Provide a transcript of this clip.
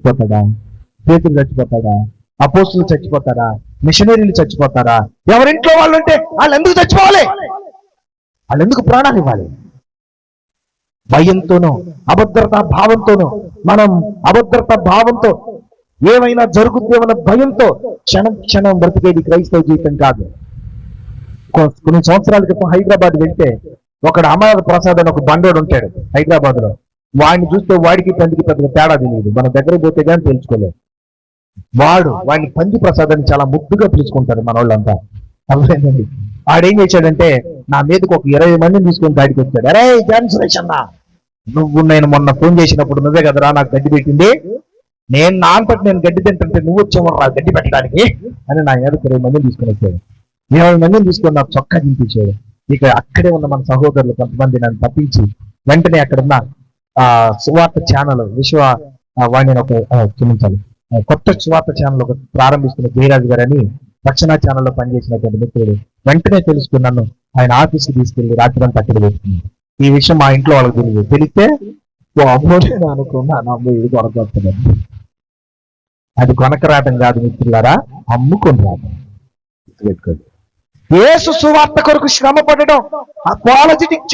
చచ్చిపోతాడా? పేతురు చచ్చిపోతాడా? అపోస్తులు చచ్చిపోతారా? మిషనరీలు చచ్చిపోతారా? ఎవరింట్లో వాళ్ళు ఉంటే వాళ్ళు ఎందుకు చచ్చిపోవాలి? వాళ్ళు ఎందుకు ప్రాణాలు ఇవ్వాలి? భయంతోనూ అభద్రతా భావంతోనూ, మనం అభద్రతా భావంతో ఏమైనా జరుగుద్దేమన్న భయంతో క్షణం క్షణం బ్రతికేది క్రైస్తవ జీవితం కాదు. కొన్ని సంవత్సరాల క్రితం హైదరాబాద్ వెళ్తే ఒకడు అమర ప్రసాద్ అని ఒక బండోడు ఉంటాడు హైదరాబాద్ లో. వాడిని చూస్తే వాడికి పందికి పెద్దగా తేడా తెలియదు, మన దగ్గర పోతే కానీ తెలుసుకోలేదు. వాడిని పంది ప్రసాద్ అని చాలా ముద్దుగా పిలుచుకుంటారు మన వాళ్ళంతా. అర్థమైందండి. వాడేం చేశాడంటే నా మీదకి ఒక 20 మందిని తీసుకొని దాడికి వచ్చాడు. అరే జాన్ సురేష్ అన్న, నువ్వు నేను మొన్న ఫోన్ చేసినప్పుడు నువ్వే కదరా నాకు గడ్డి పెట్టింది, నేను నా అంతటి నేను గడ్డి తింటుంటే నువ్వు వచ్చేవరా గడ్డి పెట్టడానికి అని నా మీదకి 20 మందిని తీసుకొని వచ్చాడు. 20 మందిని తీసుకొని నాకు చొక్కా దింపించాడు. ఇక అక్కడే ఉన్న మన సహోదరులు కొంతమంది నన్ను తప్పించి వెంటనే అక్కడున్న సువార్త ఛానల్ వాణిని క్షమించాలి, కొత్త సువార్త ఛానల్ ఒక ప్రారంభిస్తున్న జయరాజు గారు అని రక్షణ ఛానల్లో పనిచేసినటువంటి మిత్రుడు వెంటనే తెలుసుకున్నాను. ఆయన ఆఫీస్కి తీసుకెళ్లి రాత్రి అంతా అక్కడ వేసుకున్నాను. ఈ విషయం మా ఇంట్లో వాళ్ళకి తెలియదు. తెలిస్తే అమ్మోనే అనుకున్నా నా అమ్మ ఇది కొనకొస్తున్నాను. అది కొనక రావడం కాదు మిత్రులారా, అమ్ముకొని రావడం. యేసు సువార్త కొరకు శ్రమ పడడం, అపాలజెటిక్